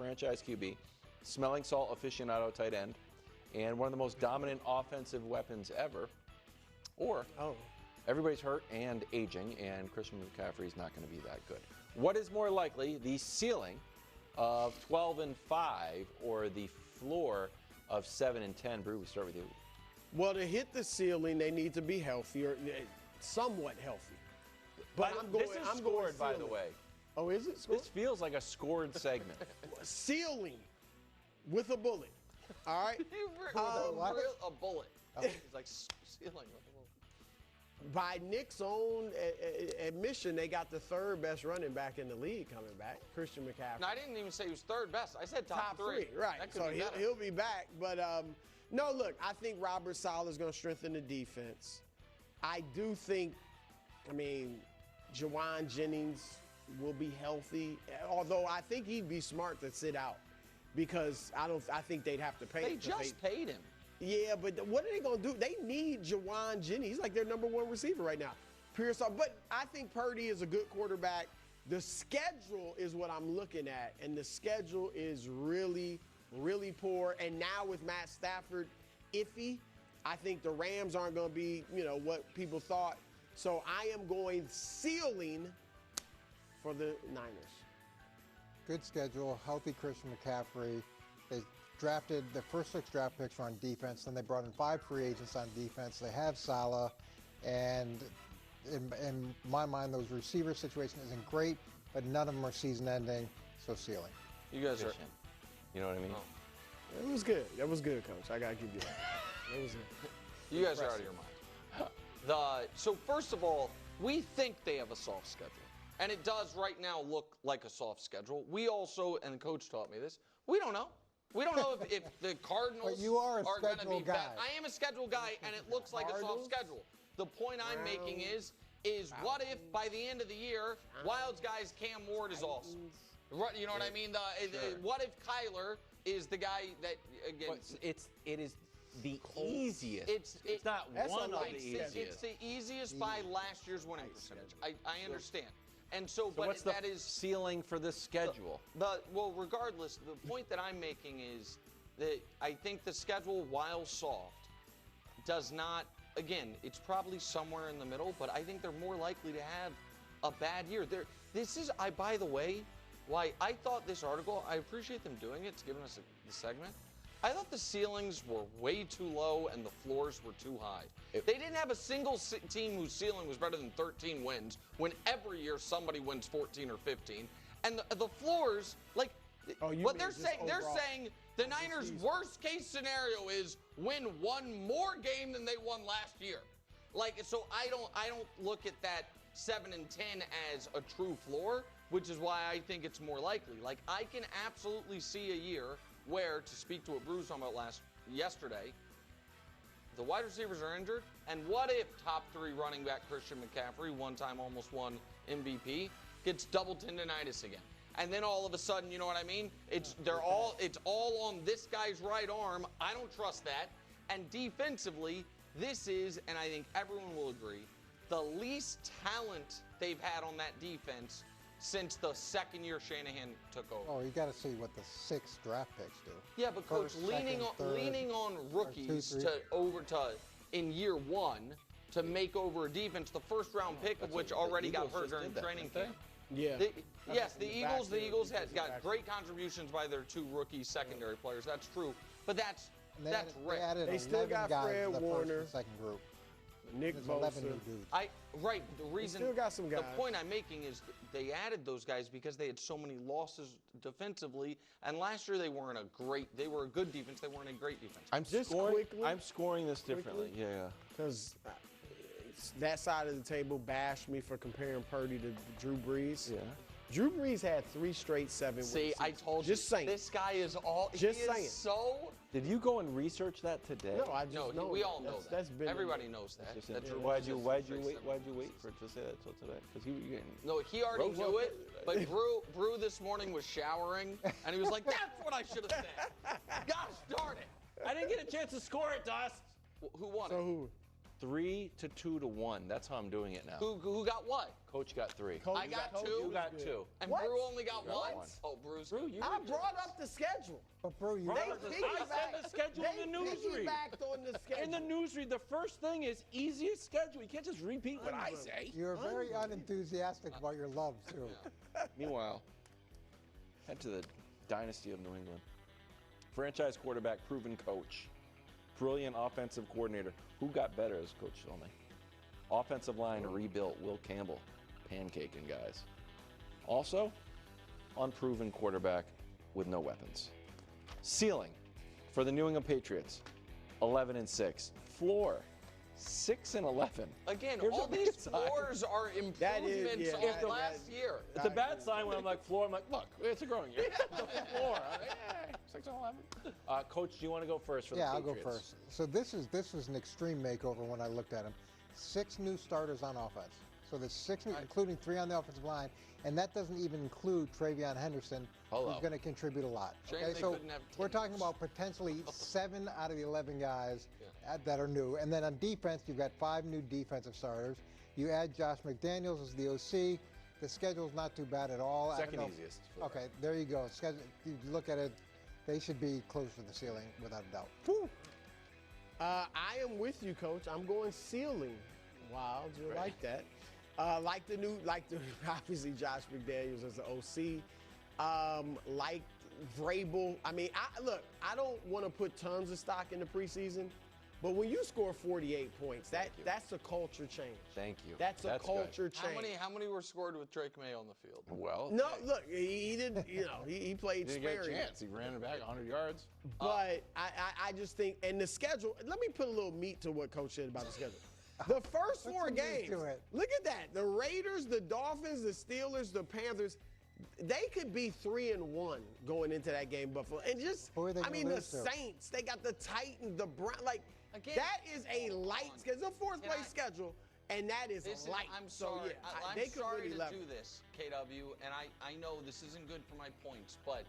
franchise QB, smelling salt aficionado tight end, and one of the most dominant offensive weapons ever. Or everybody's hurt and aging, and Christian McCaffrey is not going to be that good. What is more likely, the ceiling of 12-5 or the floor of 7-10? Brew, we start with you. Well, to hit the ceiling, they need to be healthy, or somewhat healthy. But this is scored, by the way. Oh, is it scored? This feels like a scored segment. Ceiling with a bullet. All right? A bullet. It's like ceiling with a bullet. By Nick's own admission, they got the third best running back in the league coming back, Christian McCaffrey. No, I didn't even say he was third best. I said top three. Right. So he'll be back. But no, look, I think Robert Saleh is going to strengthen the defense. I do think, Jawan Jennings will be healthy, although I think he'd be smart to sit out because I think they'd have to pay him. They just paid him. Yeah, but what are they going to do? They need Jawan Jennings. He's like their number one receiver right now. But I think Purdy is a good quarterback. The schedule is what I'm looking at, and the schedule is really, really poor. And now with Matt Stafford iffy, I think the Rams aren't going to be, what people thought. So I am going ceiling for the Niners. Good schedule, healthy Christian McCaffrey. They drafted the first 6 draft picks were on defense. Then they brought in 5 free agents on defense. They have Saleh, and in my mind, those receiver situation isn't great, but none of them are season-ending. So ceiling. You guys are. You know what I mean? Oh. It was good. That was good, Coach. I gotta give you that. It was good. You guys are out of your mind. So first of all, we think they have a soft schedule. And it does right now look like a soft schedule. We also, and the coach taught me this, we don't know. We don't know if the Cardinals you are a going to be schedule guy. bad. I am a schedule guy, and it looks like a soft schedule. The point I'm making is what if by the end of the year, Wild's guy's Cam Ward is awesome? You know what I mean? What if Kyler is the guy that, again... It is the easiest. It's not one of the easiest. It's the easiest by last year's winning percentage. I understand. And so but what's that the is ceiling for this schedule? Well, regardless, the point that I'm making is that I think the schedule, while soft, does not, again, it's probably somewhere in the middle, but I think they're more likely to have a bad year. This is, by the way, why I thought this article, I appreciate them doing it, it's giving us the segment. I thought the ceilings were way too low and the floors were too high. They didn't have a single team whose ceiling was better than 13 wins when every year somebody wins 14 or 15. And the floors, what they're saying the Niners' worst case scenario is win one more game than they won last year. So I don't look at that 7-10 as a true floor, which is why I think it's more likely. I can absolutely see a year where, to speak to what Brew was talking about yesterday, the wide receivers are injured, and what if top 3 running back Christian McCaffrey, one time almost won MVP, gets double tendonitis again? And then all of a sudden, you know what I mean? It's all on this guy's right arm. I don't trust that. And defensively, this is, and I think everyone will agree, the least talent they've had on that defense since the second year Shanahan took over. Oh, you got to see what the 6 draft picks do. Yeah, but Coach, leaning on rookies in year 1 to make over a defense, the first round pick of which already got hurt during training camp. Yeah. The Eagles got great contributions by their 2 rookie secondary players. That's true, but that's rare. They still got Fred Warner, second group. Nick Bosa. The reason, still got some guys. The point I'm making is they added those guys because they had so many losses defensively, and last year they were a good defense. They weren't a great defense. I'm scoring this differently. Yeah. Because that side of the table bashed me for comparing Purdy to Drew Brees. Yeah. Drew Brees had 3 straight 7-win seasons. I told you. Just saying. This guy is all. Just saying. Did you go and research that today? No, I just know. We all know that. Everybody knows that. Why'd you wait for it to say that till today? Because he already knew it. But Brew this morning was showering, and he was like, "That's what I should have said." Gosh darn it! I didn't get a chance to score it, Dust. Who won so it? Who? 3 to 2 to 1. That's how I'm doing it now. Who got what? Coach got 3. I got 2. You got 2. And What? Brew only got got 1? one. Oh, Brew's. Brew, you I were brought up the schedule. But bro, you They I said piggybacked. the schedule in the newsread. Piggybacked on the schedule. In the newsread, the first thing is easiest schedule. You can't just repeat what I say. you're very unenthusiastic about your love too. Meanwhile, head to the dynasty of New England. Franchise quarterback, proven coach. Brilliant offensive coordinator. Who got better, as Coach told me? Offensive line rebuilt. Will Campbell. Pancaking guys. Also, unproven quarterback with no weapons. Ceiling for the New England Patriots, 11-6. Floor, 6-11. Again, Here's all the these bad side. floors are That is- improvements yeah, on that- last year. It's a bad sign when I'm like floor. I'm like, look, it's a growing year. The floor. 6-11. Coach, do you want to go first for the Yeah, I'll Patriots? go first. So this was an extreme makeover when I looked at him. 6 new starters on offense. So there's 6 new, including 3 on the offensive line, and that doesn't even include Travion Henderson, Hello. who's going to contribute a lot. Shame Okay, they so couldn't have we're talking teams. about potentially 7 out of the 11 guys that are new, and then on defense you've got 5 new defensive starters. You add Josh McDaniels as the OC. The schedule's not too bad at all. I don't Second know- easiest. for the Okay, there you go. Schedule, you look at it, they should be close to the ceiling without a doubt. I am with you, Coach. I'm going ceiling. Wow, you Right. like that? Obviously Josh McDaniels as the OC. Like Vrabel. I mean, I don't want to put tons of stock in the preseason, but when you score 48 points, that's a culture change. Thank you. That's a good. culture change. How many were scored with Drake May on the field? Well, No, look, he didn't. He played he didn't get a sparingly. chance. He ran it back 100 yards. But I just think, and the schedule, let me put a little meat to what Coach said about the schedule. The first 4 some meat games, to it. look at that. The Raiders, the Dolphins, the Steelers, the Panthers, they could be 3-1 going into that game, Buffalo. And just, Who are they I gonna mean, the lose to? Saints, they got the Titans, the Browns. Like, Again, that is a hold light on. schedule. It's a fourth Can place I- schedule, and that is Listen, light. I'm So, sorry. yeah, I'm they could sorry really to level. do this, KW, and I know this isn't good for my points, but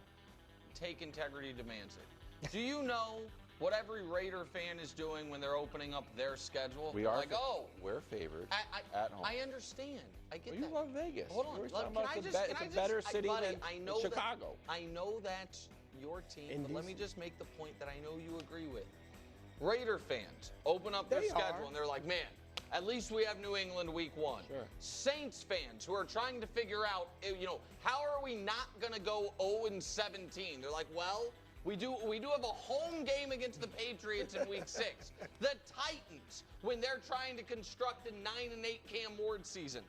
take integrity demands it. Do you know what every Raider fan is doing when they're opening up their schedule? We They're are. like, oh, We're favored I at home. I understand. I get Well, you that. love Vegas. Hold You on. always Let- talk can about I the just? be- Can it's I a just? better city buddy, than I know Chicago. That, I know that's your team, And but let me DC. just make the point that I know you agree with. Raider fans open up their They schedule are. and they're like, man, at least we have New England week 1. Sure. Saints fans who are trying to figure out, how are we not going to go 0-17? They're like, well, we do have a home game against the Patriots in week 6. The Titans, when they're trying to construct a 9-8 Cam Ward season,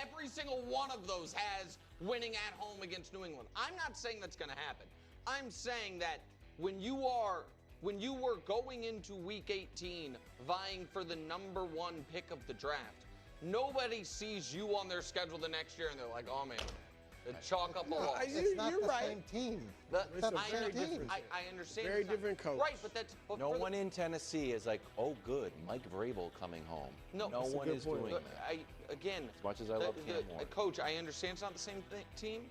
every single one of those has winning at home against New England. I'm not saying that's going to happen. I'm saying that when you were going into week 18 vying for the number 1 pick of the draft, nobody sees you on their schedule the next year and they're like, oh man, they chalk up a loss. It's not You're the right. same team. It's a I very know- different I team. understand. Very it's not- different coach. Right, but No for one in Tennessee is like, oh, good, Mike Vrabel coming home. No, no that's a one good is point. doing Look, that. again, As much as I love Cam Ward. Coach, I understand it's not the same team,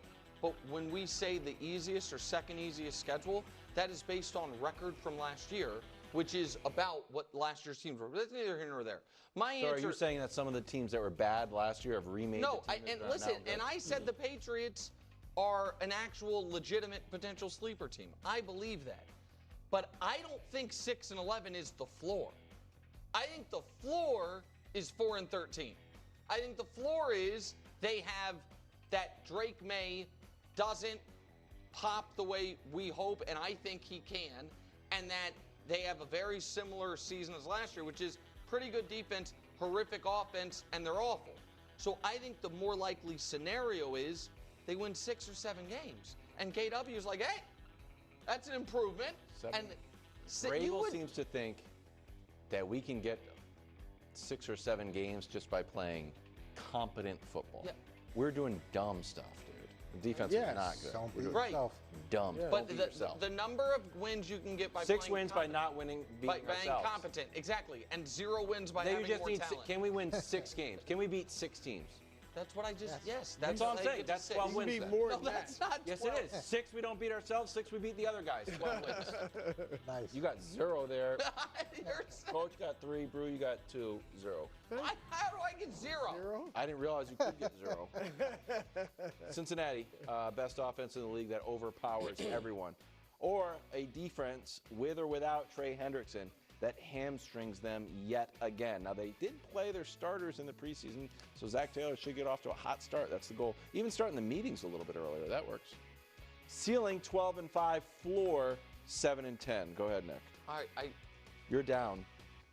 but when we say the easiest or second easiest schedule, that is based on record from last year, which is about what last year's teams were. That's neither here nor there. My So are answer. you saying that some of the teams that were bad last year have remade No, the team and that are listen, now good? and I said the Patriots are an actual legitimate potential sleeper team. I believe that. But I don't think 6-11 is the floor. I think the floor is 4-13. I think the floor is they have that Drake May doesn't pop the way we hope, and I think he can, and that they have a very similar season as last year, which is pretty good defense, horrific offense, and they're awful. So I think the more likely scenario is they win 6 or 7 games. And KW is like, hey, that's an improvement. Seven. And Vrabel seems to think that we can get 6 or 7 games just by playing competent football. Yeah. We're doing dumb stuff, dude. The defense Yes. is not good. Don't We're beat doing Right. yourself. dumb. Yeah. But Don't beat the, yourself. the number of wins you can get by 6 playing wins by competent- not winning, by beating being ourselves. competent, exactly, and 0 wins by Then you having just more need. talent. Can we win 6 games? Can we beat 6 teams? That's what I just, yes. That's all I'm what I saying. get to That's say. 12 You wins need then. more No, than that's that. not Yes, 12. it is. 6 we don't beat ourselves, 6 we beat the other guys. 12 wins. Nice. You got 0 there. You're saying- Coach got 3. Brew, you got 2. 0. How do I get 0? Zero? I didn't realize you could get 0. Cincinnati, best offense in the league that overpowers everyone. Or a defense with or without Trey Hendrickson that hamstrings them yet again. Now, they did play their starters in the preseason, so Zach Taylor should get off to a hot start. That's the goal. Even starting the meetings a little bit earlier. That works. Ceiling 12-5, floor 7-10. Go ahead, Nick. All right, You're down.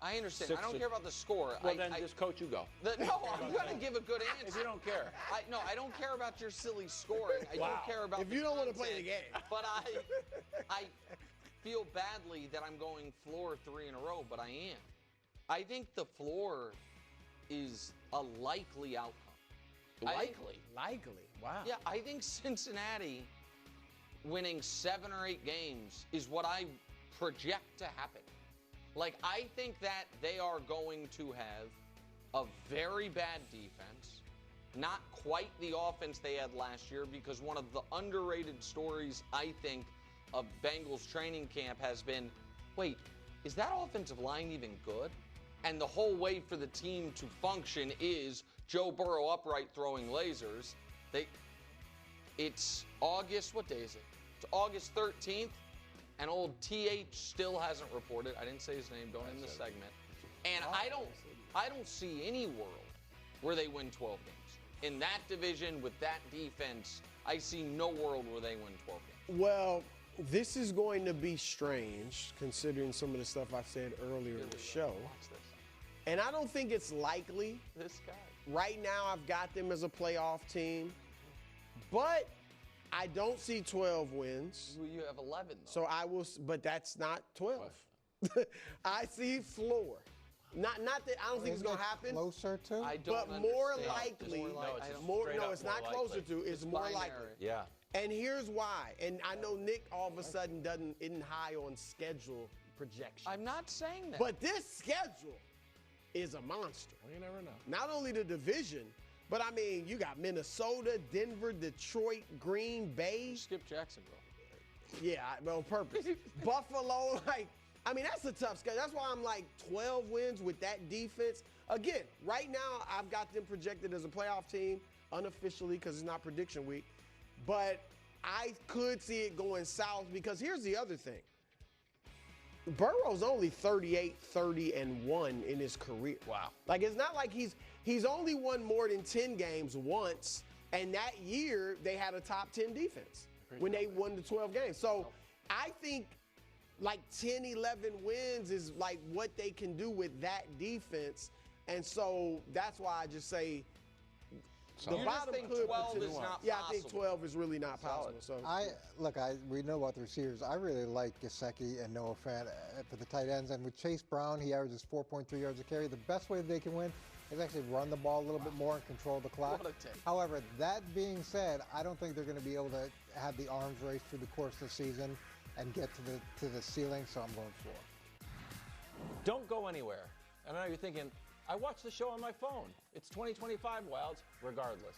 I understand. 6 I don't to- care about the score. Well, then just coach, you go. No, I'm going to give a good answer. If you don't care. I don't care about your silly scoring. I don't care about If you don't want to play the content, game. But I feel badly that I'm going floor 3 in a row, but I am. I think the floor is a likely outcome. Likely. Wow. Yeah, I think Cincinnati winning 7 or 8 games is what I project to happen. Like, I think that they are going to have a very bad defense, not quite the offense they had last year, because one of the underrated stories, I think, of Bengals training camp has been, wait, is that offensive line even good? And the whole way for the team to function is Joe Burrow upright throwing lasers. It's August, what day is it? It's August 13th, and old TH still hasn't reported. I didn't say his name, don't end the segment. And I don't see any world where they win 12 games. In that division with that defense, I see no world where they win 12 games. Well, this is going to be strange considering some of the stuff I've said earlier in the show. Watch this. And I don't think it's likely. This guy. Right now, I've got them as a playoff team, but I don't see 12 wins. Well, you have 11, though. So I will, but that's not 12. I see floor. Not that I don't think it's Isn't going it to happen. Closer to? I don't But more understand. likely, More like- I don't- no, it's not closer to. It's more binary. likely. Yeah. And here's why. And I know Nick all of a sudden isn't high on schedule projection. I'm not saying that. But this schedule is a monster. Well, you never know. Not only the division, but I mean, you got Minnesota, Denver, Detroit, Green Bay. Skip Jacksonville. Yeah, on purpose. Buffalo, I mean, that's a tough schedule. That's why I'm like 12 wins with that defense. Again, right now, I've got them projected as a playoff team unofficially because it's not prediction week. But I could see it going south because here's the other thing. Burrow's only 38-30-1 in his career. Wow. Like, it's not like he's only won more than 10 games once, and that year they had a top 10 defense when they won the 12 games. So I think like 10, 11 wins is like what they can do with that defense. And so that's why I just say the You just bottom think could 12 is potentially- not Yeah, I think possible. 12 is really not possible. So We know about the receivers. I really like Gesicki and Noah Fant for the tight ends. And with Chase Brown, he averages 4.3 yards a carry. The best way they can win is actually run the ball a little bit more and control the clock. What a take. However, that being said, I don't think they're going to be able to have the arms race through the course of the season and get to the ceiling. So I'm going floor. Don't go anywhere. I know you're thinking, I watch the show on my phone. It's 2025 Wilds, regardless.